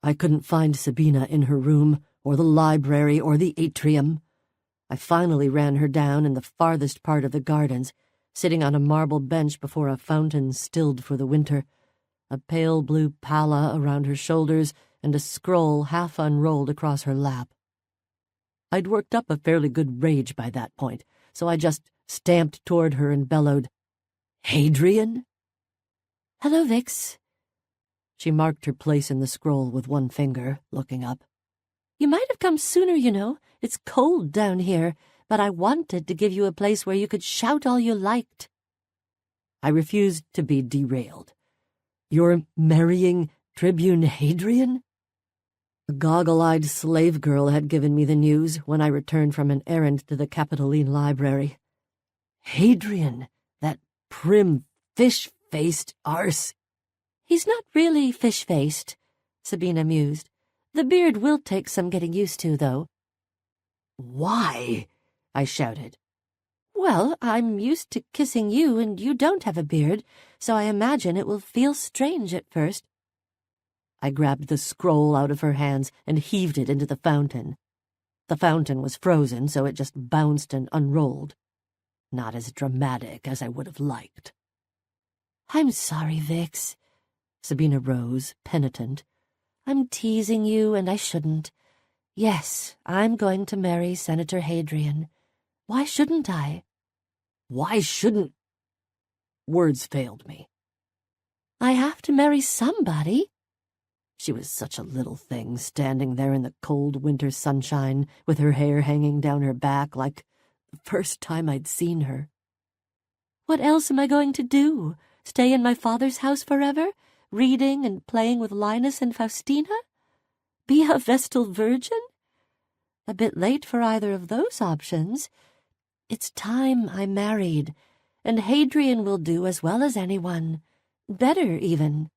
I couldn't find Sabina in her room, or the library, or the atrium. I finally ran her down in the farthest part of the gardens, sitting on a marble bench before a fountain stilled for the winter, a pale blue palla around her shoulders and a scroll half unrolled across her lap. I'd worked up a fairly good rage by that point, so I just stamped toward her and bellowed, "Hadrian?" "Hello, Vix." She marked her place in the scroll with one finger, looking up. "You might have come sooner, you know. It's cold down here, but I wanted to give you a place where you could shout all you liked." I refused to be derailed. "You're marrying Tribune Hadrian?" A goggle-eyed slave girl had given me the news when I returned from an errand to the Capitoline Library. Hadrian, that prim, fish-faced arse. "He's not really fish-faced," Sabina mused. "The beard will take some getting used to, though." "Why?" I shouted. "Well, I'm used to kissing you, and you don't have a beard, so I imagine it will feel strange at first." I grabbed the scroll out of her hands and heaved it into the fountain. The fountain was frozen, so it just bounced and unrolled. Not as dramatic as I would have liked. "I'm sorry, Vix." Sabina rose, penitent. "I'm teasing you, and I shouldn't. Yes, I'm going to marry Senator Hadrian. Why shouldn't I?" Why shouldn't... Words failed me. "I have to marry somebody." She was such a little thing, standing there in the cold winter sunshine, with her hair hanging down her back like the first time I'd seen her. "What else am I going to do? Stay in my father's house forever, reading and playing with Linus and Faustina? Be a Vestal Virgin? A bit late for either of those options. It's time I married, and Hadrian will do as well as anyone. Better, even."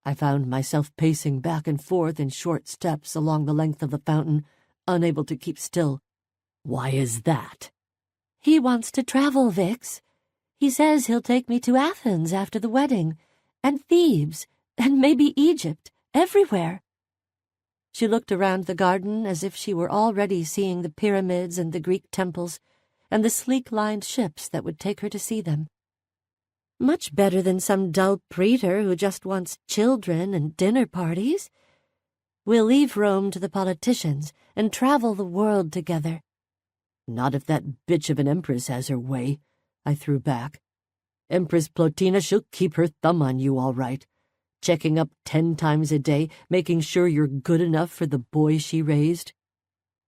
I found myself pacing back and forth in short steps along the length of the fountain, unable to keep still. "Why is that?" "He wants to travel, Vix. He says he'll take me to Athens after the wedding, and Thebes, and maybe Egypt, everywhere." She looked around the garden as if she were already seeing the pyramids and the Greek temples, and the sleek-lined ships that would take her to see them. Much better than some dull praetor who just wants children and dinner parties. We'll leave Rome to the politicians and travel the world together. "Not if that bitch of an Empress has her way," I threw back. "Empress Plotina, she'll keep her thumb on you all right. Checking up 10 times a day, making sure you're good enough for the boy she raised.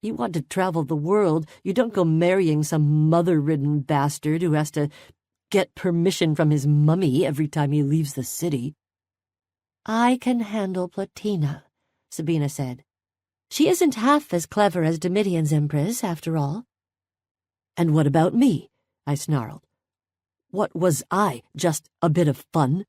You want to travel the world, you don't go marrying some mother-ridden bastard who has to get permission from his mummy every time he leaves the city." "I can handle Plotina," Sabina said. "She isn't half as clever as Domitian's Empress, after all." "And what about me?" I snarled. "What was I, just a bit of fun?"